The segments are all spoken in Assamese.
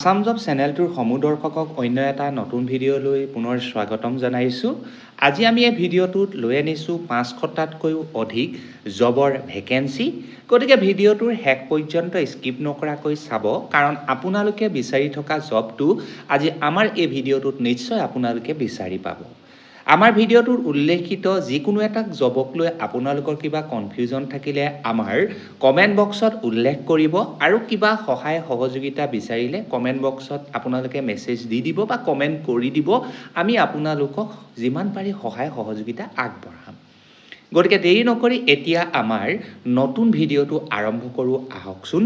আসাম জব চেনেলটোৰ সমূহ দৰ্শকক অন্য এটা নতুন ভিডিঅ'লৈ পুনৰ স্বাগতম জনাইছোঁ। আজি আমি এই ভিডিঅ'টোত লৈ আনিছোঁ 500টাতকৈও অধিক জবৰ ভেকেঞ্চি। গতিকে ভিডিঅ'টোৰ শেষ পৰ্যন্ত স্কিপ নকৰাকৈ চাব, কাৰণ আপোনালোকে বিচাৰি থকা জবটো আজি আমাৰ এই ভিডিঅ'টোত নিশ্চয় আপোনালোকে বিচাৰি পাব। আমাৰ ভিডিঅ'টোৰ উল্লেখিত যিকোনো এটা জবক লৈ আপোনালোকৰ কিবা কনফিউজন থাকিলে আমাৰ কমেণ্ট বক্সত উল্লেখ কৰিব, আৰু কিবা সহায় সহযোগিতা বিচাৰিলে কমেণ্ট বক্সত আপোনালোকে মেছেজ দি দিব বা কমেণ্ট কৰি দিব। আমি আপোনালোকক যিমান পাৰি সহায় সহযোগিতা আগবঢ়াম। গতিকে দেৰি নকৰি এতিয়া আমাৰ নতুন ভিডিঅ'টো আৰম্ভ কৰোঁ আহকচোন।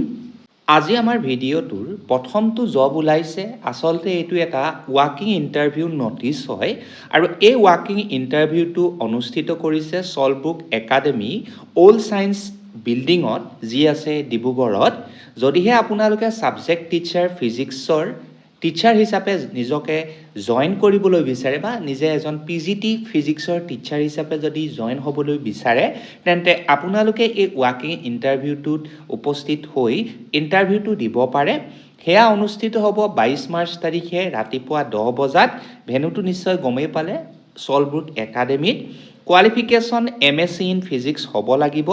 আজি আমাৰ ভিডিঅ'টোৰ প্ৰথমটো জব ওলাইছে। আচলতে এইটো এটা ৱাকিং ইণ্টাৰভিউ নটিচ হয়, আৰু এই ৱাকিং ইণ্টাৰভিউটো অনুষ্ঠিত কৰিছে চল্টব্ৰুক একাডেমি অল্ড ছায়েন্স বিল্ডিঙত, যি আছে ডিব্ৰুগড়ত। যদিহে আপোনালোকে ছাবজেক্ট টিচাৰ ফিজিক্সৰ টিচাৰ হিচাপে নিজকে জইন কৰিবলৈ বিচাৰে বা নিজে এজন PGT ফিজিক্সৰ টিচাৰ হিচাপে যদি জইন হ'বলৈ বিচাৰে, তেন্তে আপোনালোকে এই ৱাকিং ইণ্টাৰভিউটোত উপস্থিত হৈ ইণ্টাৰভিউটো দিব পাৰে। সেয়া অনুষ্ঠিত হ'ব 22 মাৰ্চ তাৰিখে ৰাতিপুৱা 10 বজাত। ভেনুটো নিশ্চয় গমেই পালে, চল্টব্ৰুক একাডেমিত। কোৱালিফিকেশ্যন MSc ইন ফিজিক্স হ'ব লাগিব,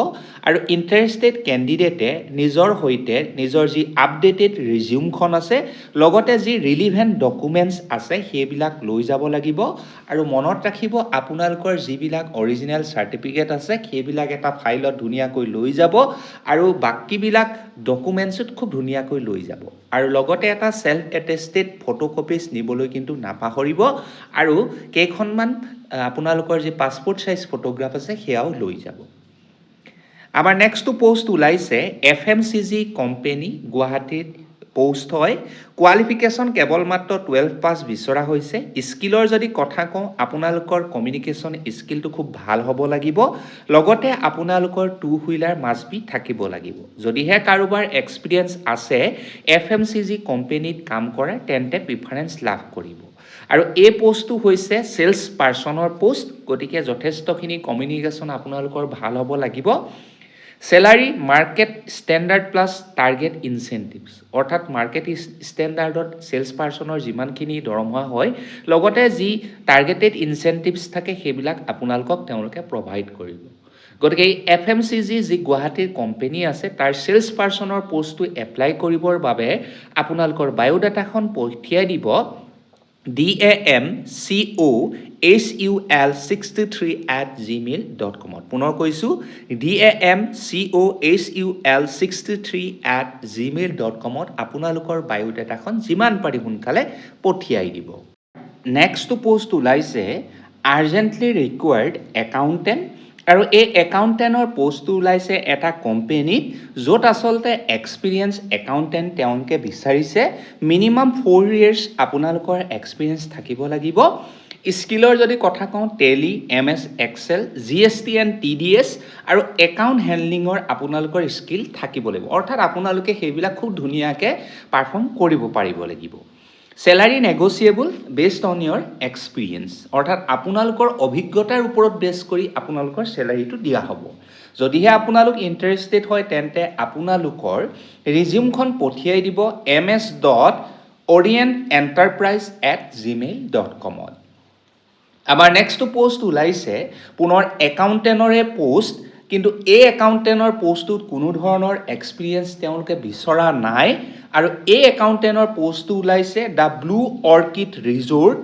আৰু ইণ্টাৰেষ্টেড কেণ্ডিডেটে নিজৰ সৈতে নিজৰ যি আপডেটেড ৰিজিউমখন আছে, লগতে যি ৰিলিভেণ্ট ডকুমেণ্টছ আছে সেইবিলাক লৈ যাব লাগিব। আৰু মনত ৰাখিব, আপোনালোকৰ যিবিলাক অৰিজিনেল চাৰ্টিফিকেট আছে সেইবিলাক এটা ফাইলত ধুনীয়াকৈ লৈ যাব, আৰু বাকীবিলাক ডকুমেণ্টছত খুব ধুনীয়াকৈ লৈ যাব। আৰু লগতে এটা ছেল্ফ এটেষ্টেড ফটোকপিজ নিবলৈ কিন্তু নাপাহৰিব, আৰু কেইখনমান আপোনালোকৰ যি পাছপোৰ্ট চাইজ ফটোগ্ৰাফ আছে সেয়াও লৈ যাব। আমাৰ নেক্সটটো পোষ্ট ওলাইছে FMCG কোম্পানী গুৱাহাটীত পোষ্ট হয়। কোৱালিফিকেশ্যন কেৱল মাত্ৰ 12 পাছ বিচৰা হৈছে। স্কিলৰ যদি কথা কওঁ, আপোনালোকৰ কমিউনিকেশ্যন স্কিলটো খুব ভাল হ'ব লাগিব, লগতে আপোনালোকৰ 2 হুইলাৰ মাষ্ট বি থাকিব লাগিব। যদিহে কাৰোবাৰ এক্সপিৰিয়েঞ্চ আছে FMCG কোম্পানীত কাম কৰা, তেন্তে প্ৰিফাৰেঞ্চ লাভ কৰিব। আৰু এই পোষ্টটো হৈছে চেলছ পাৰ্চনৰ পোষ্ট, গতিকে যথেষ্টখিনি কমিউনিকেশ্যন আপোনালোকৰ ভাল হ'ব লাগিব। Salary market standard plus target incentives, অৰ্থাৎ মাৰ্কেট ষ্টেণ্ডাৰ্ডত চেলছ পাৰ্চনৰ যিমানখিনি দৰমহা হয়, লগতে যি টাৰ্গেটেড ইনচেণ্টিভছ থাকে সেইবিলাক আপোনালোকক তেওঁলোকে প্ৰভাইড কৰিব। গতিকে এই FMCG যি গুৱাহাটীৰ কোম্পানী আছে, তাৰ চেলছ পাৰ্চনৰ পোষ্টটো এপ্লাই কৰিবৰ বাবে আপোনালোকৰ বায়'ডাটাখন পঠিয়াই দিব damcohul63@gmail.com। পুনৰ কৈছোঁ, damcohul63@gmail.com আপোনালোকৰ বায়'ডাটাখন যিমান পাৰি সোনকালে পঠিয়াই দিব। নেক্সটটো পোষ্ট ওলাইছে আৰ্জেণ্টলি ৰিকুৱাৰ্ড একাউণ্টেণ্ট, আৰু এই একাউণ্টেণ্টৰ পোষ্টটো ওলাইছে এটা কোম্পানীত, য'ত আচলতে এক্সপিৰিয়েঞ্চ একাউণ্টেণ্ট তেওঁলোকে বিচাৰিছে। মিনিমাম 4 years আপোনালোকৰ এক্সপিৰিয়েঞ্চ থাকিব লাগিব। স্কিলৰ যদি কথা কওঁ, Tally, MS Excel, GST and TDS আৰু একাউণ্ট হেণ্ডলিঙৰ আপোনালোকৰ স্কিল থাকিব লাগিব, অৰ্থাৎ আপোনালোকে সেইবিলাক খুব ধুনীয়াকৈ পাৰফৰ্ম কৰিব পাৰিব লাগিব। Salary negotiable based on your experience, অৰ্থাৎ আপোনালোকৰ অভিজ্ঞতাৰ ওপৰত বেছ কৰি আপোনালোকৰ চেলাৰীটো দিয়া হ'ব। যদিহে আপোনালোক ইণ্টাৰেষ্টেড হয়, তেন্তে আপোনালোকৰ ৰিজিউমখন পঠিয়াই দিব ms.oriententerprise@gmail.com। আমাৰ নেক্সটটো পোষ্ট ওলাইছে পুনৰ একাউণ্টেণ্টৰে পোষ্ট, কিন্তু এই একাউণ্টেণ্টৰ পোষ্টটোত কোনো ধৰণৰ এক্সপিৰিয়েঞ্চ তেওঁলোকে বিচৰা নাই। আৰু এই একাউণ্টেণ্টৰ পোষ্টটো ওলাইছে দ্য ব্লু অৰ্কিড ৰিজৰ্ট,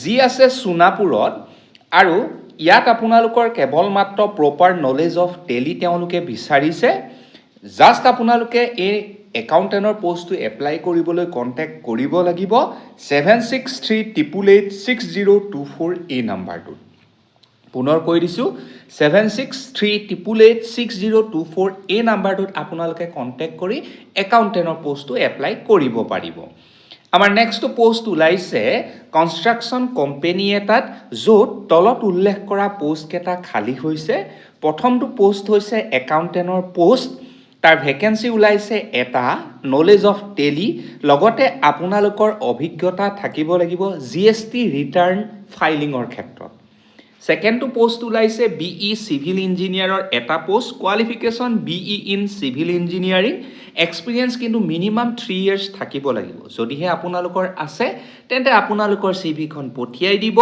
যি আছে সোণাপুৰত। আৰু ইয়াত আপোনালোকৰ কেৱল মাত্ৰ প্ৰপাৰ নলেজ অফ টেলি তেওঁলোকে বিচাৰিছে। জাষ্ট আপোনালোকে এই একাউণ্টেণ্টৰ পোষ্টটো এপ্লাই কৰিবলৈ কণ্টেক্ট কৰিব লাগিব 7638886024 এই নাম্বাৰটোত। পুনৰ কৈ দিছোঁ, 7638886024 এই নাম্বাৰটোত আপোনালোকে কণ্টেক্ট কৰি একাউণ্টেণ্টৰ পোষ্টটো এপ্লাই কৰিব পাৰিব। আমাৰ নেক্সটটো পোষ্ট ওলাইছে কনষ্ট্ৰাকশ্যন কোম্পানী এটাত, য'ত তলত উল্লেখ কৰা পোষ্টকেইটা খালী হৈছে। প্ৰথমটো পোষ্ট হৈছে একাউণ্টেণ্টৰ পোষ্ট, তাৰ ভেকেঞ্চি ওলাইছে এটা, নলেজ অফ টেলি, লগতে আপোনালোকৰ অভিজ্ঞতা থাকিব লাগিব GST ৰিটাৰ্ণ ফাইলিঙৰ ক্ষেত্ৰত। সেকেন্ডটো পোষ্ট ওলাইছে বিই সিভিল ইঞ্জিনিয়াৰৰ এটা post qualification BE in civil engineering experience কিন্তু মিনিমাম 3 ইয়াৰ্ছ থাকিব লাগিব যদিহে আপোনালোকৰ আছে তেন্তে আপোনালোকৰ সিভিখন পঠিয়াই দিব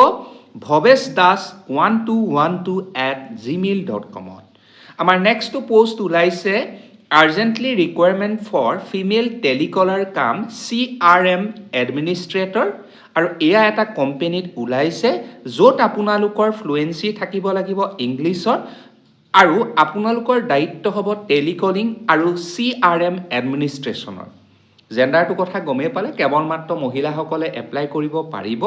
ভৱেশ দাস 1212@gmail.com আমাৰ নেক্সটটো পোষ্ট ওলাইছে urgently requirement for female telecaller কাম CRM এডমিনিষ্ট্ৰেটৰ আৰু এয়া এটা কোম্পানীত ওলাইছে য'ত আপোনালোকৰ ফ্লুৱেন্সি থাকিব লাগিব ইংলিছত আৰু আপোনালোকৰ দায়িত্ব হ'ব টেলিকলিং আৰু CRM এডমিনিষ্ট্ৰেশ্যনৰ জেণ্ডাৰটো কথা গমেই পালে কেৱল মাত্ৰ মহিলাসকলে এপ্লাই কৰিব পাৰিব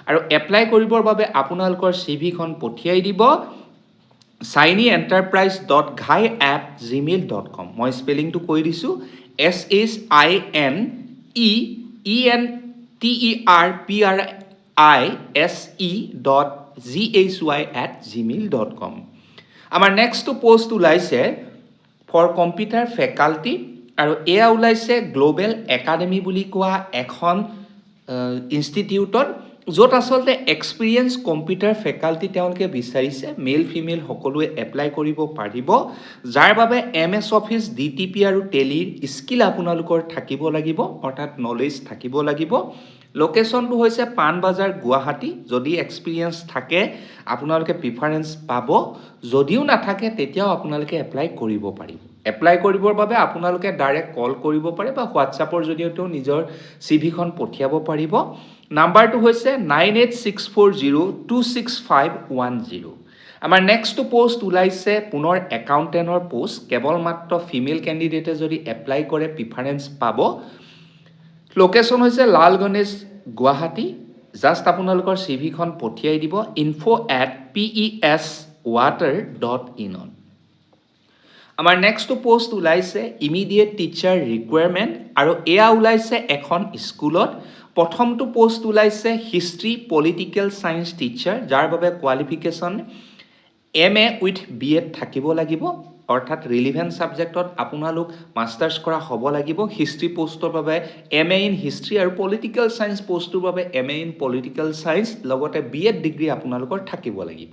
আৰু এপ্লাই কৰিবৰ বাবে আপোনালোকৰ CVখন পঠিয়াই দিব shinyenterprise.ghai@gmail.com মই স্পেলিংটো কৈ দিছোঁ SHINENTERPRISE.ghay@gmail.com আমাৰ নেক্সটটো পোষ্ট ওলাইছে ফৰ কম্পিউটাৰ ফেকাল্টি আৰু এয়া ওলাইছে গ্লোবেল একাডেমি বুলি কোৱা এখন ইনষ্টিটিউটত য'ত আচলতে এক্সপিৰিয়েঞ্চ কম্পিউটাৰ ফেকাল্টি তেওঁলোকে বিচাৰিছে মেল ফিমেল সকলোৱে এপ্লাই কৰিব পাৰিব যাৰ বাবে MS অফিচ DTP আৰু টেলিৰ স্কিল আপোনালোকৰ থাকিব লাগিব অৰ্থাৎ নলেজ থাকিব লাগিব লোকেশ্যনটো হৈছে পাণবজাৰ গুৱাহাটী যদি এক্সপিৰিয়েঞ্চ থাকে আপোনালোকে প্ৰিফাৰেঞ্চ পাব যদিও নাথাকে তেতিয়াও আপোনালোকে এপ্লাই কৰিব পাৰিব এপ্লাই কৰিবৰ বাবে আপোনালোকে ডাইৰেক্ট কল কৰিব পাৰে বা হোৱাটছআপৰ জৰিয়তেও নিজৰ CVখন পঠিয়াব পাৰিব নাম্বাৰটো হৈছে 9864026510 আমাৰ নেক্সটটো পোষ্ট ওলাইছে পুনৰ একাউণ্টেণ্টৰ পোষ্ট কেৱল মাত্ৰ ফিমেল কেণ্ডিডেটে যদি এপ্লাই কৰে প্ৰিফাৰেঞ্চ পাব লোকেশ্যন হৈছে লাল গণেশ গুৱাহাটী জাষ্ট আপোনালোকৰ CVখন পঠিয়াই দিব info@peswater.in আমাৰ নেক্সটটো পোষ্ট ওলাইছে ইমিডিয়েট টিচাৰ ৰিকুৱাৰমেণ্ট আৰু এয়া ওলাইছে এখন স্কুলত প্ৰথমটো পোষ্ট ওলাইছে হিষ্ট্ৰী পলিটিকেল সায়েন্স টিচাৰ যাৰ বাবে কোৱালিফিকেশ্যন MA উইথ BEd থাকিব লাগিব অৰ্থাৎ ৰিলিভেন্ট সাবজেক্টত আপোনালোক মাষ্টাৰ্ছ কৰা হ'ব লাগিব হিষ্ট্ৰী পোষ্টৰ বাবে MA ইন হিষ্ট্ৰী আৰু পলিটিকেল সায়েন্স পোষ্টৰ বাবে MA ইন পলিটিকেল সায়েন্স লগতে BEd ডিগ্ৰী আপোনালোকৰ থাকিব লাগিব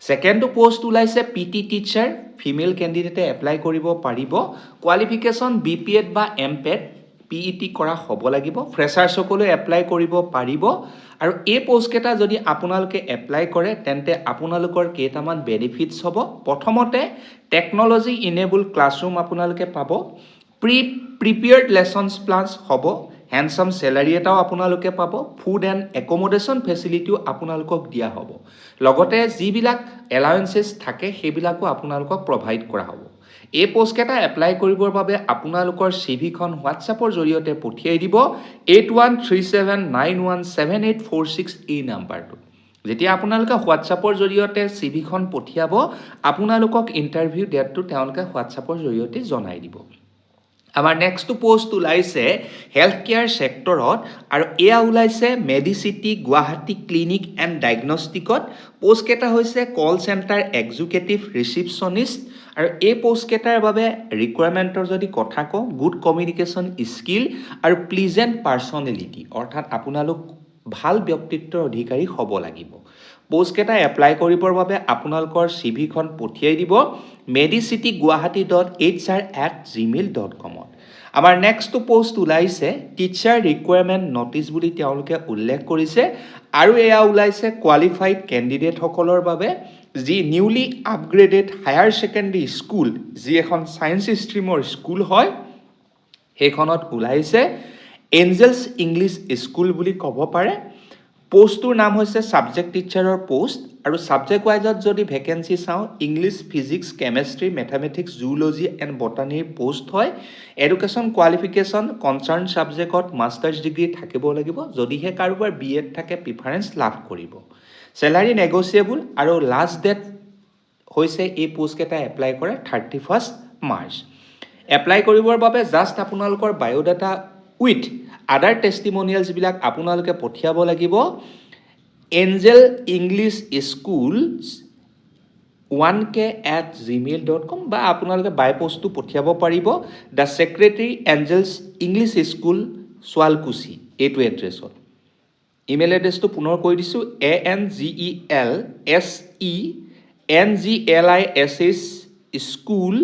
সেকেন্ডটো পোষ্ট ওলাইছে PT টিচাৰ ফিমেল কেণ্ডিডেটে এপ্লাই কৰিব পাৰিব কোৱালিফিকেশ্যন BPEd বা MPEd PET কৰা হ'ব লাগিব ফ্ৰেছাৰ্ছ সকলে এপ্লাই কৰিব পাৰিব আৰু এই পোষ্ট কেটা যদি আপোনালোকে এপ্লাই কৰে তেন্তে আপোনালোকৰ কেইটামান বেনিফিটছ হ'ব প্ৰথমতে টেকনলজি ইনেবল ক্লাছৰুম আপোনালোকে পাব প্ৰিপেয়াৰ্ড লেসনছ প্লানছ হ'ব হ্যান্ডসাম স্যালাৰি এটাও আপোনালোকে পাব ফুড এণ্ড একমোডেশ্যন ফেচিলিটিও আপোনালোকক দিয়া হ'ব লগতে যিবিলাক এলাউৱেন্সেছ থাকে সেইবিলাকো আপোনালোকক প্ৰভাইড কৰা হ'ব এই পোষ্ট কেটা এপ্লাই কৰিবৰ বাবে আপোনালোকৰ CVখন হোৱাটছআপৰ জৰিয়তে পঠিয়াই দিব 8137917846 এই নাম্বাৰটো যেতিয়া আপোনালোকে হোৱাটছআপৰ জৰিয়তে CVখন পঠিয়াব আপোনালোকক ইন্টাৰভিউ ডেটটো তেওঁলোকে হোৱাটছআপৰ জৰিয়তে জনাই দিব আমাৰ নেক্সটটো পোষ্ট ওলাইছে হেলথ কেয়াৰ সেক্টৰত আৰু এয়া ওলাইছে মেডিচিটি গুৱাহাটী ক্লিনিক এণ্ড ডায়াগনষ্টিকত পোষ্ট কেটা হৈছে কল চেণ্টাৰ এক্সিকিউটিভ ৰিসেপশ্যনিষ্ট আৰু এই পোষ্ট কেটাৰ বাবে ৰিকুৱাৰমেণ্টৰ যদি কথা কওঁ গুড কমিউনিকেশ্যন স্কিল আৰু প্লিজেণ্ট পাৰ্চনেলিটি অৰ্থাৎ আপোনালোক ভাল ব্যক্তিত্বৰ অধিকাৰী হ'ব লাগিব পোষ্ট কেটা এপ্লাই কৰিবৰ বাবে আপোনালোকৰ CVখন পঠিয়াই দিব medicity.guwahati.hr@gmail.com আমাৰ নেক্সটটো পোষ্ট ওলাইছে টিচাৰ ৰিকুৱাৰমেণ্ট নটিচ বুলি তেওঁলোকে উল্লেখ কৰিছে আৰু এয়া ওলাইছে কোৱালিফাইড কেণ্ডিডেট সকলৰ বাবে যি newly upgraded higher secondary school যি এখন সায়েন্স ষ্ট্ৰীমৰ স্কুল হয় সেইখনত ওলাইছে এঞ্জেলছ ইংলিছ স্কুল বুলি ক'ব পাৰে পোষ্টটোৰ নাম হৈছে সাবজেক্ট টিচাৰৰ পোষ্ট আৰু সাবজেক্ট ওয়াইজত যদি ভ্যাকেন্সি চাও English physics chemistry mathematics zoology and বটানিৰ পোষ্ট হয় এডুকেশ্যন কোৱালিফিকেশ্যন কনচাৰ্ন সাবজেক্টত মাষ্টাৰ্ছ ডিগ্ৰী থাকিব লাগিব যদিহে কাৰোবাৰ BEd থাকে প্ৰিফাৰেন্স লাভ কৰিব স্যালাৰি নেগোচিয়েবল আৰু লাষ্ট ডেট হৈছে এই পোষ্ট কেটা এপ্লাই কৰে 31 মাৰ্চ এপ্লাই কৰিবৰ বাবে জাষ্ট আপোনালোকৰ বায়োডাটা উইথ আদাৰ টেষ্টিমনিয়েলছ বিলাক আপোনালোকে পঠিয়াব লাগিব এঞ্জেল ইংলিছ স্কুল 1k@gmail.com বা আপোনালোকে বাই পোষ্টটো পঠিয়াব পাৰিব দা secretary Angeles English school Sualkuchi এইটো এড্ৰেছত ইমেইল এড্ৰেছটো পুনৰ কৈ দিছোঁ ANGELSINGLISH school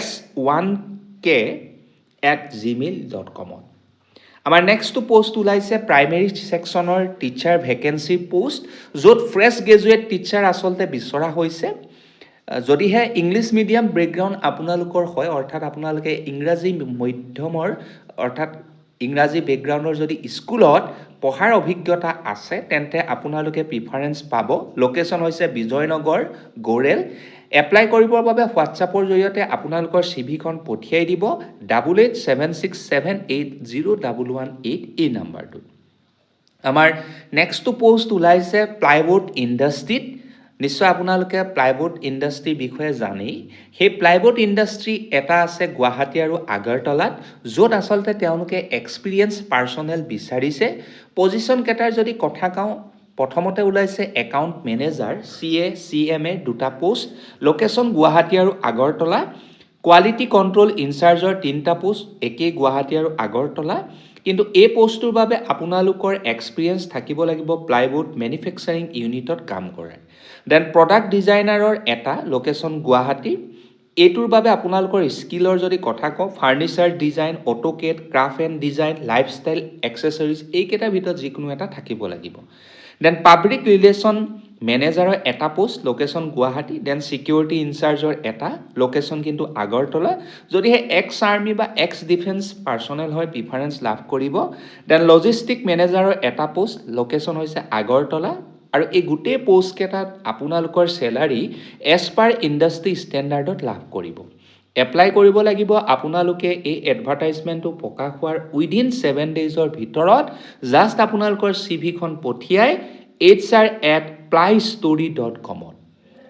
s1k@gmail.com আমাৰ নেক্সট পোষ্ট ওলাইছে প্ৰাইমেৰী সেকশনৰ টিচাৰ ভেকেন্সি পোষ্ট য'ত ফ্ৰেছ গ্ৰেজুৱেট টিচাৰ আচলতে বিচৰা হৈছে যদিহে ইংলিছ মিডিয়াম বেকগ্ৰাউণ্ড আপোনালোকৰ হয় অৰ্থাৎ আপোনালোকে ইংৰাজী মধ্যমৰ অৰ্থাৎ ইংৰাজী বেকগ্ৰাউণ্ডৰ যদি স্কুলত পঢ়াৰ অভিজ্ঞতা আছে তেন্তে আপোনালোকে প্ৰিফাৰেন্স পাব লোকেশ্যন হৈছে বিজয়নগৰ গৌৰেল এপ্লাই কৰিবৰ বাবে হোৱাটছআপৰ জৰিয়তে আপোনালোকৰ চিভিখন পঠিয়াই দিব 8876780118 এই নাম্বাৰটোত আমাৰ নেক্সট পোষ্ট ওলাইছে প্লাইবোৰ্ড ইণ্ডাষ্ট্ৰীত নিশ্চয় আপোনালোকে প্লাইবোৰ্ড ইণ্ডাষ্ট্ৰীৰ বিষয়ে জানেই সেই প্লাইবোৰ্ড ইণ্ডাষ্ট্ৰী এটা আছে গুৱাহাটী আৰু আগৰতলাত য'ত আচলতে তেওঁলোকে এক্সপিৰিয়েঞ্চ পাৰ্চনেল বিচাৰিছে পজিশ্যন কেটাৰ যদি কথা কওঁ প্ৰথমতে ওলাইছে একাউণ্ট মেনেজাৰ CA CMA দুটা পোষ্ট লোকেশ্যন গুৱাহাটী আৰু আগৰতলা কোৱালিটি কণ্ট্ৰল ইনচাৰ্জৰ তিনিটা পোষ্ট একেই গুৱাহাটী আৰু আগৰতলা কিন্তু এই পোষ্টটোৰ বাবে আপোনালোকৰ এক্সপিৰিয়েঞ্চ থাকিব লাগিব প্লাইবোৰ্ড মেনুফেকচাৰিং ইউনিটত কাম কৰে দেন প্ৰডাক্ট ডিজাইনাৰৰ এটা লোকেশ্যন গুৱাহাটী এইটোৰ বাবে আপোনালোকৰ স্কিলৰ যদি কথা কওঁ furniture design AutoCAD craft and design lifestyle accessories এইকেইটাৰ ভিতৰত যিকোনো এটা থাকিব লাগিব দেন পাব্লিক ৰিলেশ্যন মেনেজাৰৰ এটা post location Guwahati then security ইনচাৰ্জৰ এটা লোকেশ্যন কিন্তু আগৰতলা যদিহে এক্স আৰ্মি বা এক্স ডিফেন্স পাৰ্চনেল হয় প্ৰিফাৰেন্স লাভ কৰিব দেন লজিষ্টিক মেনেজাৰৰ এটা পোষ্ট লোকেশ্যন হৈছে আগৰতলা আৰু এই গোটেই পোষ্ট কেইটাত আপোনালোকৰ স্যালাৰি এজ পাৰ ইণ্ডাষ্ট্ৰী ষ্টেণ্ডাৰ্ডত লাভ কৰিব এপ্লাই কৰিব লাগিব আপোনালোকে এই এডভাৰটাইজমেণ্টটো প্ৰকাশ হোৱাৰ উইদিন 7 ডেজৰ ভিতৰত জাষ্ট আপোনালোকৰ চিভিখন পঠিয়াই hr@plystory.com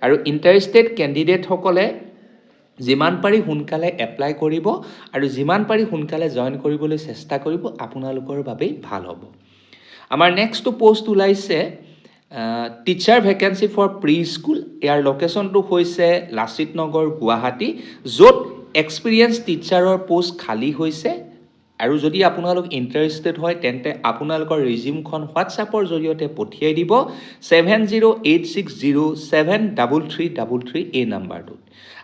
আৰু ইণ্টাৰেষ্টেড কেণ্ডিডেটসকলে যিমান পাৰি সোনকালে এপ্লাই কৰিব আৰু যিমান পাৰি সোনকালে জইন কৰিবলৈ চেষ্টা কৰিব আপোনালোকৰ বাবেই ভাল হ'ব আমাৰ নেক্সট পোষ্ট ওলাইছে teacher vacancy for preschool ইয়াৰ লোকেশ্যনটো হৈছে লাচিত নগৰ গুৱাহাটী য'ত এক্সপিৰিয়েঞ্চ টিচাৰৰ পোষ্ট খালী হৈছে আৰু যদি আপোনালোক ইণ্টাৰেষ্টেড হয় তেন্তে আপোনালোকৰ ৰিজিউমখন হোৱাটছআপৰ জৰিয়তে পঠিয়াই দিব 7086073333 এই নাম্বাৰটোত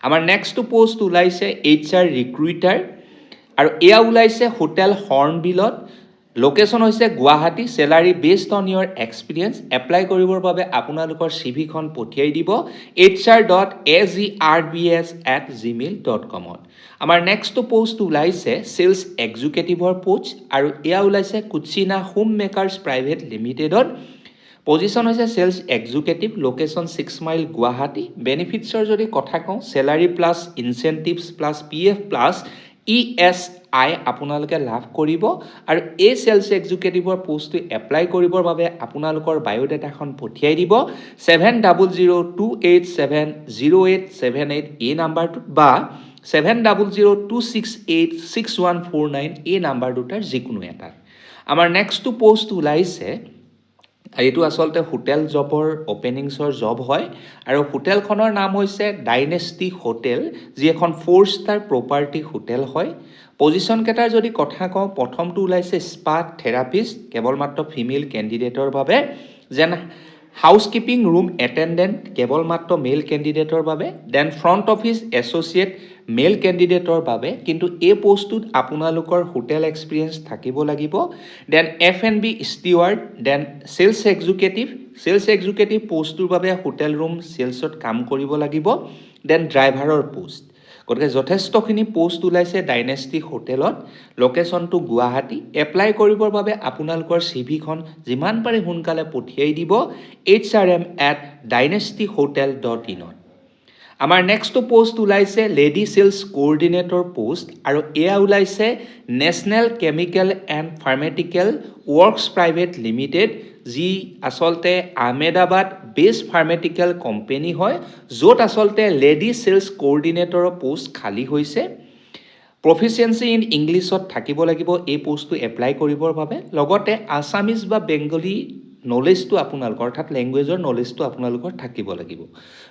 আমাৰ নেক্সট পোষ্ট ওলাইছে HR ৰিক্ৰুইটাৰ আৰু এয়া ওলাইছে হোটেল হৰ্ণবিলত লোকেশ্যন হৈছে Guwahati salary based on your experience apply কৰিবৰ বাবে আপোনালোকৰ চিভিখন পঠিয়াই দিব hr.agrbs@gmail.com আমাৰ নেক্সট পোষ্ট ওলাইছে সেলছ এক্সিকিউটিভৰ পোষ্ট আৰু এয়া ওলাইছে কুচিনা হোম মেকাৰ্ছ প্ৰাইভেট লিমিটেডত পজিশ্যন হৈছে sales executive location 6 mile Guwahati বেনিফিটছৰ যদি কথা কওঁ salary plus incentives plus PF plus ESI আপোনালোকে লাভ কৰিব আৰু এই সেলছ এক্সিকিউটিভৰ পোষ্টটো এপ্লাই কৰিবৰ বাবে আপোনালোকৰ বায়োডাটাখন পঠিয়াই দিব 7002870878 এই নাম্বাৰটোত বা 7002686149 এই নাম্বাৰ দুটাৰ যিকোনো এটা আমাৰ নেক্সট পোষ্ট ওলাইছে এইটো আচলতে হোটেল জবৰ ওপেনিংছৰ জব হয় আৰু হোটেলখনৰ নাম হৈছে ডাইনেষ্টি হোটেল যি এখন 4 ষ্টাৰ প্ৰপাৰ্টি হোটেল হয় পজিশ্যন কেটাৰ যদি কথা কওঁ প্ৰথমটো ওলাইছে স্পা থেৰাপিষ্ট কেৱল মাত্ৰ ফিমেল কেণ্ডিডেটৰ বাবে যেন হাউচকিপিং ৰুম এটেণ্ডেণ্ট কেৱল মাত্ৰ মেল কেণ্ডিডেটৰ বাবে দেন ফ্ৰণ্ট অফিচ এছ'চিয়েট মেল কেণ্ডিডেটৰ বাবে কিন্তু এই পোষ্টটোত আপোনালোকৰ হোটেল এক্সপিৰিয়েঞ্চ থাকিব লাগিব then F&B Stewart then cells executive পোষ্টটোৰ বাবে হোটেল ৰুম সেলছত কাম কৰিব লাগিব দেন ড্ৰাইভাৰৰ পোষ্ট গতিকে যথেষ্টখিনি পোষ্ট ওলাইছে ডাইনেষ্টি হোটেলত লোকেশ্যনটো গুৱাহাটী এপ্লাই কৰিবৰ বাবে আপোনালোকৰ চিভিখন যিমান পাৰে সোনকালে পঠিয়াই দিব hrm@dynastyhotel.in আমাৰ নেক্সট পোষ্ট ওলাইছে লেডি সেলছ কোঅৰ্ডিনেটৰ পোষ্ট আৰু এয়া ওলাইছে national chemical and pharmaceutical works private limited যি আচলতে আহমেদাবাদ বেছ ফাৰ্মাটিকেল কোম্পানী হয় য'ত আচলতে লেডি সেলছ কোঅৰ্ডিনেটৰৰ পোষ্ট খালী হৈছে প্ৰফিচিয়েঞ্চি ইন ইংলিছত থাকিব লাগিব এই পোষ্টটো এপ্লাই কৰিবৰ বাবে লগতে আছামিজ বা বেংগলী নলেজটো আপোনালোকৰ অৰ্থাৎ লেংগুৱেজৰ নলেজটো আপোনালোকৰ থাকিব লাগিব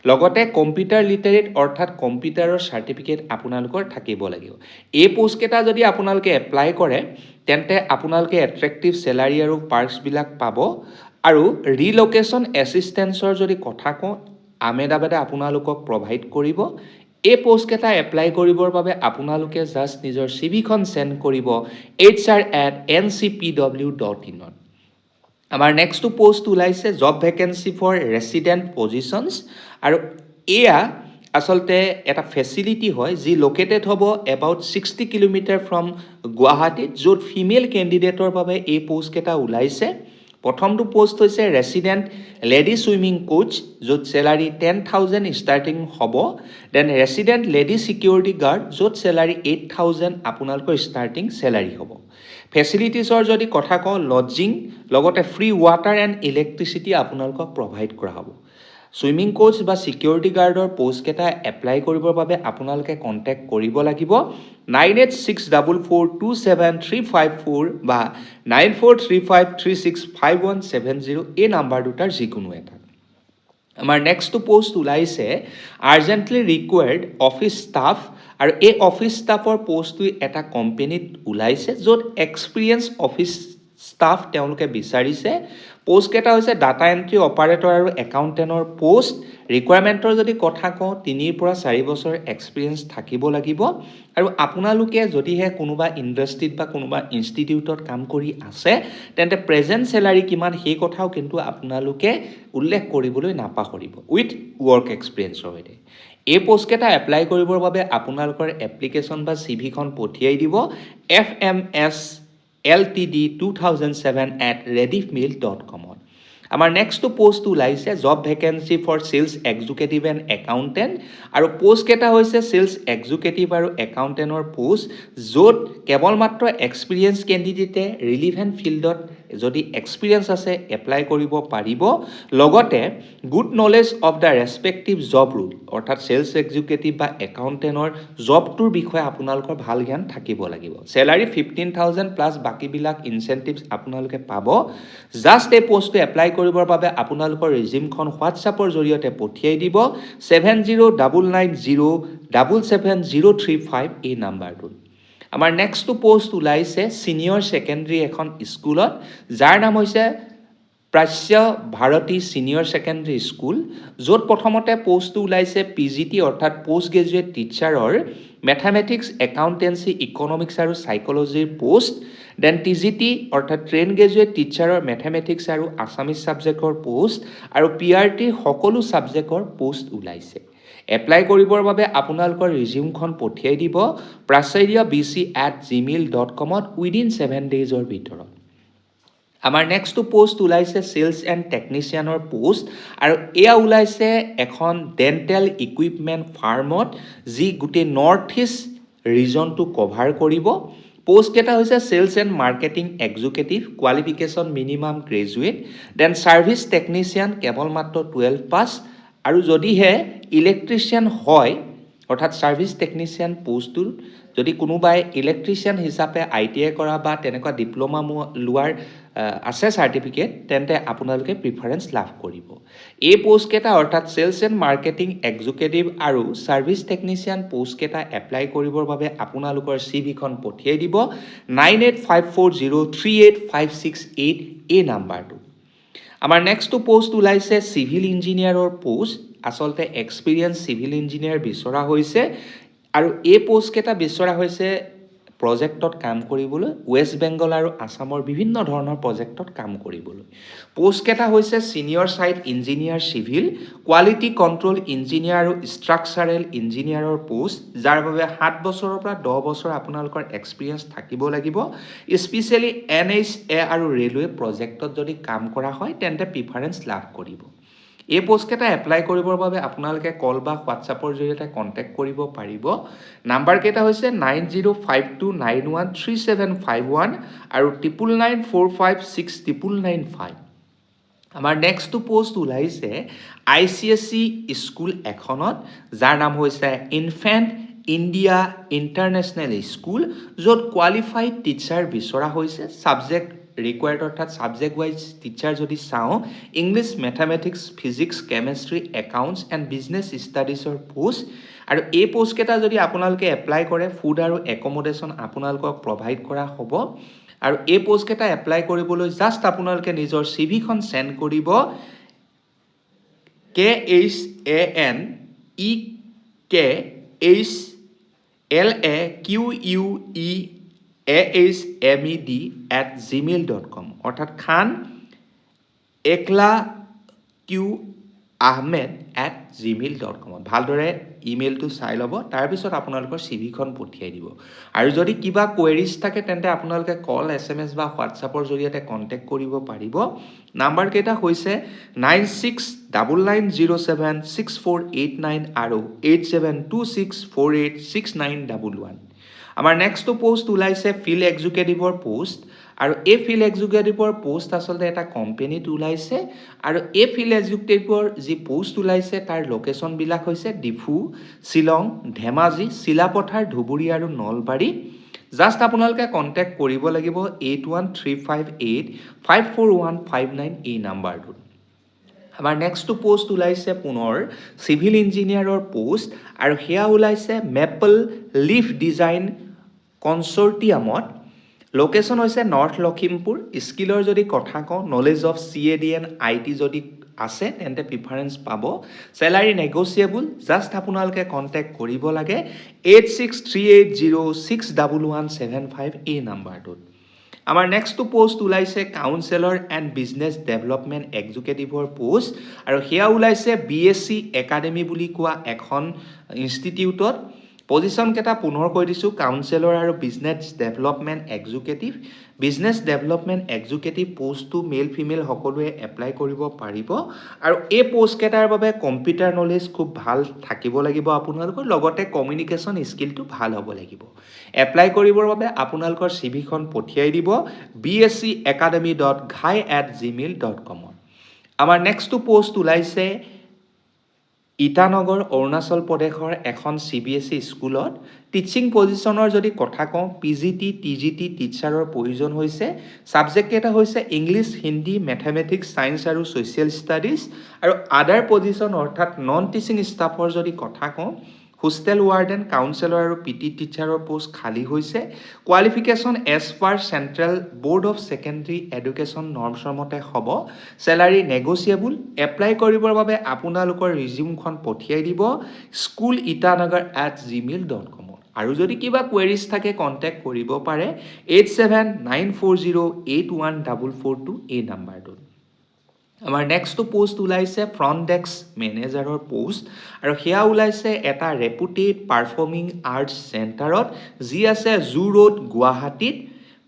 লগতে কম্পিউটাৰ লিটাৰেট অৰ্থাৎ কম্পিউটাৰৰ চাৰ্টিফিকেট আপোনালোকৰ থাকিব লাগিব এই পোষ্ট কেইটা যদি আপোনালোকে এপ্লাই কৰে তেন্তে আপোনালোকে এট্ৰেক্টিভ স্যালাৰি আৰু পাৰ্কছবিলাক পাব আৰু ৰিলোকেশ্যন এছিষ্টেঞ্চৰ যদি কথা কওঁ আহমেদাবাদে আপোনালোকক প্ৰভাইড কৰিব এই পোষ্টকেইটা এপ্লাই কৰিবৰ বাবে আপোনালোকে জাষ্ট নিজৰ চিভিখন চেণ্ড কৰিব hr@ncpw.in ত আমাৰ নেক্সটটো পোষ্ট ওলাইছে জব ভেকেঞ্চি ফৰ ৰেচিডেণ্ট পজিশ্যনছ আৰু এয়া আচলতে এটা ফেচিলিটি হয় যি লোকেটেড হ'ব এবাউট 60 কিলোমিটাৰ ফ্ৰম গুৱাহাটীত য'ত ফিমেল কেণ্ডিডেটৰ বাবে এই পোষ্টকেইটা ওলাইছে প্ৰথমটো পোষ্ট হৈছে ৰেচিডেণ্ট লেডি ছুইমিং কোচ য'ত চেলাৰী 10,000 ষ্টাৰ্টিং হ'ব then resident lady security guard য'ত চেলাৰী 8,000 আপোনালোকৰ ষ্টাৰ্টিং চেলাৰী হ'ব ফেচিলিটিছৰ যদি কথা কওঁ লজিং লগতে ফ্ৰী ৱাটাৰ এণ্ড ইলেক্ট্ৰিচিটি আপোনালোকক প্ৰভাইড কৰা হ'ব ছুইমিং কোচ বা ছিকিউৰিটি গাৰ্ডৰ পোষ্টকেইটা এপ্লাই কৰিবৰ বাবে আপোনালোকে কণ্টেক্ট কৰিব লাগিব 9864427354 বা 9435365170 এই নাম্বাৰ দুটাৰ যিকোনো এটা আমাৰ নেক্সটটো পোষ্ট ওলাইছে আৰ্জেণ্টলি ৰিকুৱাৰ্ড অফিচ ষ্টাফ আৰু এই অফিচ ষ্টাফৰ পোষ্টটো এটা কোম্পানীত ওলাইছে য'ত এক্সপিৰিয়েঞ্চ অফিচ ষ্টাফ তেওঁলোকে বিচাৰিছে পোষ্টকেইটা হৈছে ডাটা এণ্ট্ৰি অপাৰেটৰ আৰু একাউণ্টেণ্টৰ পোষ্ট ৰিকুৱাৰমেণ্টৰ যদি কথা কওঁ 3 পৰা 4 বছৰ এক্সপিৰিয়েঞ্চ থাকিব লাগিব আৰু আপোনালোকে যদিহে কোনোবা ইণ্ডাষ্ট্ৰীত বা কোনোবা ইনষ্টিটিউটত কাম কৰি আছে তেন্তে প্ৰেজেণ্ট চেলাৰী কিমান সেই কথাও কিন্তু আপোনালোকে উল্লেখ কৰিবলৈ নাপাহৰিব উইথ ৱৰ্ক এক্সপিৰিয়েঞ্চৰ সৈতে এই পোষ্টকেইটা এপ্লাই কৰিবৰ বাবে আপোনালোকৰ এপ্লিকেশ্যন বা চিভিখন পঠিয়াই দিব fmsltd2007@rediffmail.com আমাৰ নেক্সটটো পোষ্ট ওলাইছে job vacancy for sales executive and accountant আৰু পোষ্টকেইটা হৈছে চেলছ এক্সিকিউটিভ আৰু একাউণ্টেণ্টৰ পোষ্ট য'ত কেৱল মাত্ৰ এক্সপিৰিয়েঞ্চ কেণ্ডিডেটে ৰিলিভেণ্ট ফিল্ডত যদি এক্সপিৰিয়েঞ্চ আছে এপ্লাই কৰিব পাৰিব লগতে good knowledge of the respective job rule অৰ্থাৎ চেলছ এক্সিকিউটিভ বা একাউণ্টেণ্টৰ জবটোৰ বিষয়ে আপোনালোকৰ ভাল জ্ঞান থাকিব লাগিব চেলাৰী 15,000 প্লাছ বাকীবিলাক ইনচেণ্টিভছ আপোনালোকে পাব জাষ্ট এই পোষ্টটো এপ্লাই কৰিবৰ বাবে আপোনালোকৰ ৰিজিউমখন হোৱাটছআপৰ জৰিয়তে পঠিয়াই দিব 7099077035 এই নাম্বাৰটোত আমাৰ নেক্সটটো পোষ্ট ওলাইছে ছিনিয়ৰ ছেকেণ্ডেৰী এখন স্কুলত যাৰ নাম হৈছে প্ৰাচ্য ভাৰতী ছিনিয়ৰ ছেকেণ্ডেৰী স্কুল য'ত প্ৰথমতে পোষ্টটো ওলাইছে পিজিটি অৰ্থাৎ পোষ্ট গ্ৰেজুৱেট টিচাৰৰ মেথামেটিক্স একাউণ্টেঞ্চি ইকনমিক্স আৰু চাইকলজিৰ পোষ্ট দেন টিজিটি অৰ্থাৎ ট্ৰেইন গ্ৰেজুৱেট টিচাৰৰ মেথামেটিক্স আৰু আছামিজ ছাবজেক্টৰ পোষ্ট আৰু পিআৰটিৰ সকলো ছাবজেক্টৰ পোষ্ট ওলাইছে এপ্লাই কৰিবৰ বাবে আপোনালোকৰ ৰিজিউমখন পঠিয়াই দিব pracharyabc@gmail.com উইদিন 7 ডেইজৰ ভিতৰত আমাৰ নেক্সটটো পোষ্ট ওলাইছে চেলছ এণ্ড টেকনিচিয়ানৰ পোষ্ট আৰু এয়া ওলাইছে এখন ডেণ্টেল ইকুইপমেণ্ট ফাৰ্মত যি গোটেই নৰ্থ ইষ্ট ৰিজনটো কভাৰ কৰিব পোষ্টকেইটা হৈছে sales and marketing executive qualification minimum graduate then service technician কেৱল মাত্ৰ 12 পাছ আৰু যদিহে ইলেক্ট্ৰিচিয়ান হয় অৰ্থাৎ ছাৰ্ভিচ টেকনিচিয়ান পোষ্টটোৰ যদি কোনোবাই ইলেক্ট্ৰিচিয়ান হিচাপে ITI কৰা বা তেনেকুৱা ডিপ্ল'মা লোৱাৰ আছে চাৰ্টিফিকেট তেন্তে আপোনালোকে প্ৰিফাৰেঞ্চ লাভ কৰিব এই পোষ্টকেইটা অৰ্থাৎ চেলছ এণ্ড মাৰ্কেটিং এক্সিকিউটিভ আৰু ছাৰ্ভিচ টেকনিচিয়ান পোষ্টকেইটা এপ্লাই কৰিবৰ বাবে আপোনালোকৰ চিভিখন পঠিয়াই দিব 9854038568 এই নাম্বাৰটো আমাৰ নেক্সটটো পোষ্ট ওলাইছে চিভিল ইঞ্জিনিয়াৰৰ পোষ্ট আচলতে এক্সপিৰিয়েঞ্চ চিভিল ইঞ্জিনিয়াৰ বিচৰা হৈছে আৰু এই পোষ্টকেইটা বিচৰা হৈছে প্ৰজেক্টত কাম কৰিবলৈ ৱেষ্ট বেংগল আৰু আসামৰ বিভিন্ন ধৰণৰ প্ৰজেক্টত কাম কৰিবলৈ পোষ্টকেইটা হৈছে senior site engineer civil quality control engineer আৰু ষ্ট্ৰাকচাৰেল ইঞ্জিনিয়াৰৰ পোষ্ট যাৰ বাবে 7 বছৰৰ পৰা 10 বছৰ আপোনালোকৰ এক্সপিৰিয়েঞ্চ থাকিব লাগিব স্পেচিয়েলি NHA আৰু ৰেলৱে প্ৰজেক্টত যদি কাম কৰা হয় তেন্তে প্ৰিফাৰেঞ্চ লাভ কৰিব এই পোষ্টকেইটা এপ্লাই কৰিবৰ বাবে আপোনালোকে কল বা হোৱাটছআপৰ জৰিয়তে কণ্টেক্ট কৰিব পাৰিব নাম্বাৰকেইটা হৈছে 9052913751 আৰু 9994569995 আমাৰ নেক্সটটো পোষ্ট ওলাইছে ICSE স্কুল এখনত যাৰ নাম হৈছে ইনফেণ্ট ইণ্ডিয়া ইণ্টাৰনেশ্যনেল স্কুল য'ত কোৱালিফাইড টিচাৰ বিচৰা হৈছে ছাবজেক্ট ৰিকুৱাৰ্ড অৰ্থাৎ ছাবজেক্ট ৱাইজ টিচাৰ যদি চাওঁ English mathematics physics chemistry accounts and business ষ্টাডিজৰ পোষ্ট আৰু এই পোষ্টকেইটা যদি আপোনালোকে এপ্লাই কৰে ফুড আৰু একমডেশ্যন আপোনালোকক প্ৰভাইড কৰা হ'ব আৰু এই পোষ্টকেইটা এপ্লাই কৰিবলৈ জাষ্ট আপোনালোকে নিজৰ চিভিখন চেণ্ড কৰিব KHANEKLAQUEAHMED অৰ্থাৎ খান একলা কিউ ahmed@gmail.com ভালদৰে ইমেইলটো চাই ল'ব তাৰপিছত আপোনালোকৰ চিভিখন পঠিয়াই দিব আৰু যদি কিবা কোৱেৰিজ থাকে তেন্তে আপোনালোকে কল SMS বা হোৱাটছআপৰ জৰিয়তে কণ্টেক্ট কৰিব পাৰিব নাম্বাৰ কেইটা হৈছে 9699076489 আৰু 8726486911 আমাৰ নেক্সট পোষ্ট ওলাইছে ফিল্ড এক্সিকিউটিভৰ পোষ্ট আৰু এই ফিল্ড এক্সিকিউটিভৰ পোষ্ট আচলতে এটা কোম্পানীত ওলাইছে আৰু এই ফিল্ড এক্সিকিউটিভৰ যি পোষ্ট ওলাইছে তাৰ লোকেশ্যনবিলাক হৈছে ডিফু শ্বিলং ধেমাজি চিলাপথাৰ ধুবুৰী আৰু নলবাৰী জাষ্ট আপোনালোকে কণ্টেক্ট কৰিব লাগিব 8135854159 এই নাম্বাৰটোত আমাৰ নেক্সট পোষ্ট ওলাইছে পুনৰ সিভিল ইঞ্জিনিয়াৰৰ পোষ্ট আৰু হেয়া ওলাইছে মেপল লিফ ডিজাইন কনচৰ্টিয়ামত লোকেশ্যন হৈছে নৰ্থ লখিমপুৰ স্কিলৰ যদি কথা কওঁ নলেজ অফ CADN IT যদি আছে তেন্তে প্ৰিফাৰেন্স পাব স্যালাৰি নেগোচিয়েবল জাষ্ট আপোনালোকে কণ্টেক্ট কৰিব লাগে 8638061175 এই নাম্বাৰটোত আমাৰ নেক্সট পোষ্ট ওলাইছে কাউন্সেলৰ এণ্ড বিজনেছ ডেভেলপমেণ্ট এক্সিকিউটিভৰ পোষ্ট আৰু হেয়া ওলাইছে BSc একাডেমি বুলি কোৱা এখন ইনষ্টিটিউটত পজিশন কেটা পুনৰ কৈ দিছো কাউন্সেলৰ আৰু বিজনেছ ডেভেলপমেণ্ট এক্সিকিউটিভ পোষ্টটো মেল ফিমেল সকলোৱে এপ্লাই কৰিব পাৰিব আৰু এই পোষ্ট কেটাৰ বাবে কম্পিউটাৰ নলেজ খুব ভাল থাকিব লাগিব আপোনালোকৰ লগতে কমিউনিকেশ্যন স্কিলটো ভাল হ'ব লাগিব এপ্লাই কৰিবৰ বাবে আপোনালোকৰ চিভিখন পঠিয়াই দিব bscacademy.ghai@gmail.com আমাৰ নেক্সট পোষ্ট ওলাইছে ইটানগৰ অৰুণাচল প্ৰদেশৰ এখন CBSE স্কুলত টিচিং পজিশনৰ যদি কথা কওঁ PGT TGT টিচাৰৰ প্ৰয়োজন হৈছে সাবজেক্ট এটা হৈছে ইংলিছ হিন্দী মেথমেটিক্স সায়েন্স আৰু সোশ্যাল ষ্টাডিজ আৰু আদাৰ পজিশন অৰ্থাৎ নন টিচিং ষ্টাফৰ যদি কথা কওঁ হোষ্টেল ৱাৰ্ডেন কাউন্সেলৰ আৰু PT টিচাৰৰ পোষ্ট খালী হৈছে qualification as per central board of secondary education নৰ্মছৰ মতে হ'ব স্যালাৰি নেগোচিয়েবল এপ্লাই কৰিবৰ বাবে আপোনালোকৰ ৰিজিউমখন পঠিয়াই দিব schoolitanagar@gmail.com আৰু যদি কিবা কোৱেৰিজ থাকে কণ্টেক্ট কৰিব পাৰে 8794081442 এই নাম্বাৰটোত আমাৰ নেক্সট পোষ্ট ওলাইছে ফ্ৰণ্ট ডেস্ক মেনেজাৰৰ পোষ্ট আৰু হেয়া ওলাইছে এটা ৰেপুটেড পাৰফৰ্মিং আৰ্টছ চেণ্টাৰত যি আছে জু ৰোড গুৱাহাটীত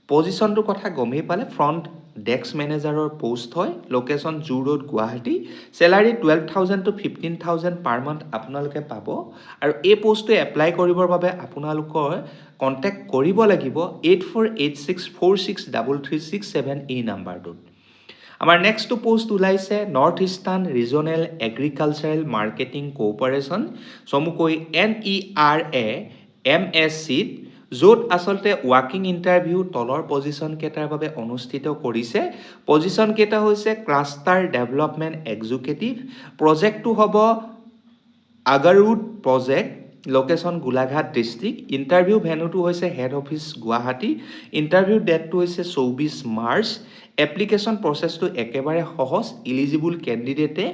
পজিশনটোৰ কথা গমেই পালে ফ্ৰণ্ট ডেস্ক মেনেজাৰৰ পোষ্ট হয় location zoo road Guwahati salary 12000 to 15000 per month আপোনালোকে পাব আৰু এই পোষ্টটো এপ্লাই কৰিবৰ বাবে আপোনালোকৰ কণ্টেক্ট কৰিব লাগিব 8486463367 এই নাম্বাৰটোত আমাৰ নেক্সট পোষ্ট ওলাইছে north eastern regional agricultural marketing cooperation চমুকৈ NERA MSC য'ত আচলতে ৱাকিং ইণ্টাৰভিউ তলৰ পজিশন কেটাৰ বাবে অনুষ্ঠিত কৰিছে পজিশন কেটা হৈছে ক্লাষ্টাৰ ডেভেলপমেণ্ট এক্সিকিউটিভ প্ৰজেক্টটো হ'ব আগাৰুড project location Golaghat district interview ভেন্যুটো হৈছে হেড অফিচ গুৱাহাটী ইণ্টাৰভিউ ডেটটো হৈছে 24 মাৰ্চ এপ্লিকেশ্যন প্ৰচেছটো একেবাৰে সহজ ইলিজিবল কেণ্ডিডেটে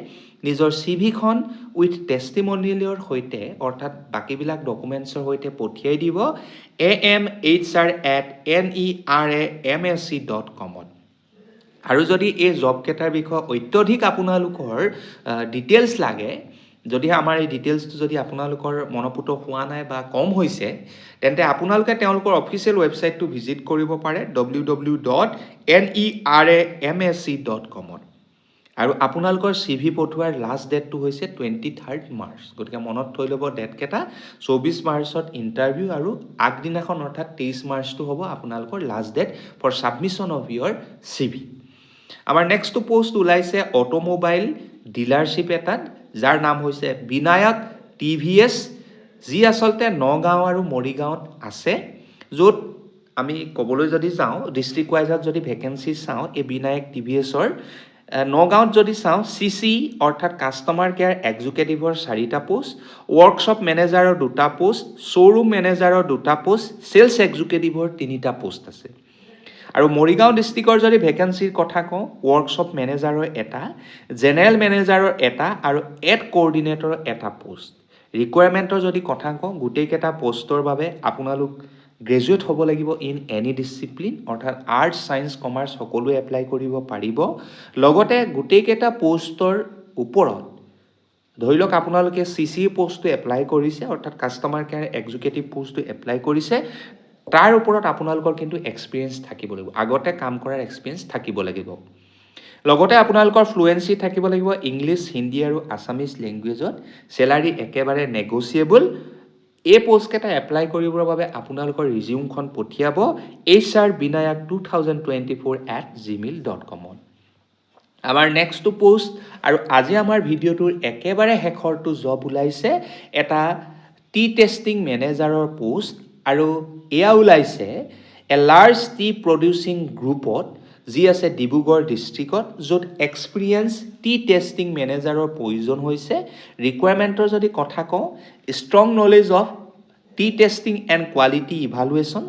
নিজৰ চিভিখন উইথ টেষ্টিমনিয়েলৰ সৈতে অৰ্থাৎ বাকিবিলাক ডকুমেণ্টছৰ সৈতে পঠিয়াই দিব amhr@neramsc.com আৰু যদি এই জব কেটাৰ বিষয়ে অত্যধিক আপোনালোকৰ ডিটেইলছ লাগে যদি আমাৰ এই ডিটেইলছটো যদি আপোনালোকৰ মনপুত হোৱা নাই বা কম হৈছে তেন্তে আপোনালোকে তেওঁলোকৰ অফিচিয়েল ৱেবছাইটটো ভিজিট কৰিব পাৰে www.neramsc.com আৰু আপোনালোকৰ CV পঠোৱাৰ লাষ্ট ডেটটো হৈছে 23 মাৰ্চ গতিকে মনত থৈ ল'ব ডেট কেটা 24 মাৰ্চত ইণ্টাৰভিউ আৰু আগদিনাখন অৰ্থাৎ 23 মাৰ্চটো হ'ব আপোনালোকৰ last date for submission of your CV আমাৰ নেক্সট পোষ্ট ওলাইছে অটোমোবাইল ডিলাৰশ্বিপ এটাত যাৰ নাম হৈছে বিনায়ক TVS যি আচলতে নগাঁও আৰু মৰিগাঁৱত আছে য'ত আমি ক'বলৈ যদি যাওঁ ডিস্ট্ৰিক্ট ওয়াইজত যদি ভেকেন্সি চাওঁ এই বিনায়ক TVSৰ নগাঁৱত যদি চাওঁ CC অৰ্থাৎ কাষ্টমাৰ কেয়াৰ এক্সিকিউটিভৰ 4টা পোষ্ট ৱৰ্কশ্বপ মেনেজাৰৰ 2টা পোষ্ট শ্ব'ৰুম মেনেজাৰৰ 2টা পোষ্ট সেলছ এক্সিকিউটিভৰ 3টা পোষ্ট আছে আৰু মৰিগাঁও ডিষ্ট্ৰিক্টৰ যদি ভেকেঞ্চিৰ কথা কওঁ ৱৰ্কশ্বপ মেনেজাৰৰ এটা জেনেৰেল মেনেজাৰৰ এটা আৰু এড কোঅৰ্ডিনেটৰৰ এটা পোষ্ট ৰিকুৱাৰমেণ্টৰ যদি কথা কওঁ গোটেইকেইটা পোষ্টৰ বাবে আপোনালোক গ্ৰেজুৱেট হ'ব লাগিব ইন এনি ডিচিপ্লিন অৰ্থাৎ আৰ্টছ ছায়েন্স কমাৰ্চ সকলোৱে এপ্লাই কৰিব পাৰিব লগতে গোটেইকেইটা পোষ্টৰ ওপৰত ধৰি লওক আপোনালোকে CC পোষ্টটো এপ্লাই কৰিছে অৰ্থাৎ কাষ্টমাৰ কেয়াৰ এক্সিকিউটিভ পোষ্টটো এপ্লাই কৰিছে তাৰ ওপৰত আপোনালোকৰ কিন্তু এক্সপিৰিয়েঞ্চ থাকিব লাগিব আগতে কাম কৰাৰ এক্সপিৰিয়েঞ্চ থাকিব লাগিব লগতে আপোনালোকৰ ফ্লুৱেন্সি থাকিব লাগিব ইংলিছ হিন্দী আৰু আছামিজ লেংগুৱেজত চেলাৰী একেবাৰে নেগচিয়েবল এই পোষ্টকেইটা এপ্লাই কৰিবৰ বাবে আপোনালোকৰ ৰিজিউমখন পঠিয়াব hr2024@gmail.com আমাৰ নেক্সটটো পোষ্ট আৰু আজি আমাৰ ভিডিঅ'টোৰ একেবাৰে শেষৰটো জব ওলাইছে এটা টি টেষ্টিং মেনেজাৰৰ পোষ্ট আৰু এয়া ওলাইছে এ লাৰ্জ টি প্ৰডিউচিং গ্ৰুপত যি আছে ডিব্ৰুগড় ডিষ্ট্ৰিক্টত য'ত এক্সপিৰিয়েঞ্চ টি টেষ্টিং মেনেজাৰৰ প্ৰয়োজন হৈছে ৰিকুৱাৰমেণ্টৰ যদি কথা কওঁ strong knowledge of T testing and quality evaluation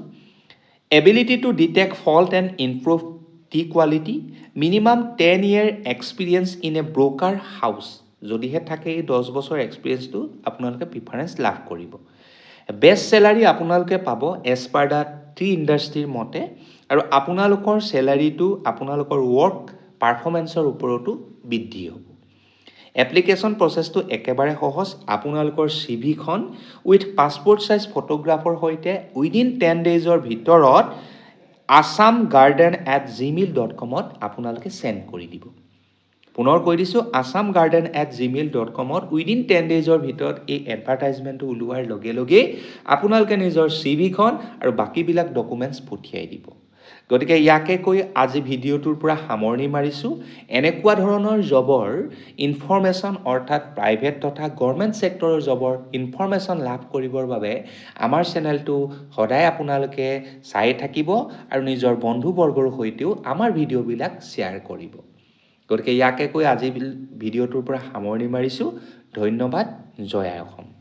ability to detect fault and improve T quality minimum 10 year experience in a broker house যদিহে থাকে এই 10 বছৰ এক্সপিৰিয়েঞ্চটো আপোনালোকে প্ৰিফাৰেঞ্চ লাভ কৰিব বেষ্ট চেলাৰী আপোনালোকে পাব এজ পাৰ দ্য টি ইণ্ডাষ্ট্ৰীৰ মতে আৰু আপোনালোকৰ চেলাৰীটো আপোনালোকৰ ৱৰ্ক পাৰফৰ্মেঞ্চৰ ওপৰতো বৃদ্ধি হ'ব এপ্লিকেশ্যন প্ৰচেছটো একেবাৰে সহজ আপোনালোকৰ CVখন উইথ পাছপৰ্ট চাইজ ফটোগ্ৰাফৰ সৈতে উইদিন 10 daysৰ ভিতৰত assamgarden@gmail.comত আপোনালোকে সেন্ড কৰি দিব পুনৰ কৈ দিছো assamgarden@gmail.comত উইদিন 10 daysৰ ভিতৰত এই এডভাৰটাইজমেণ্টটো ওলোৱাৰ লগে লগে আপোনালোকে নিজৰ CVখন আৰু বাকিবিলাক ডকুমেণ্টছ পঠিয়াই দিব গতিকে ইয়াকে কৈ আজি ভিডিঅ'টোৰ পৰা সামৰণি মাৰিছো এনেকুৱা ধৰণৰ জবৰ ইনফৰমেশ্যন অৰ্থাৎ প্ৰাইভেট তথা গভৰ্ণমেণ্ট সেক্টৰৰ জবৰ ইনফৰমেশ্যন লাভ কৰিবৰ বাবে আমাৰ চেনেলটো সদায় আপোনালোকে চাই থাকিব আৰু নিজৰ বন্ধুবৰ্গৰ সৈতেও আমাৰ ভিডিঅ'বিলাক শ্বেয়াৰ কৰিব গতিকে ইয়াকে কৈ আজি ভিডিঅ'টোৰ পৰা সামৰণি মাৰিছো ধন্যবাদ জয় আই অসম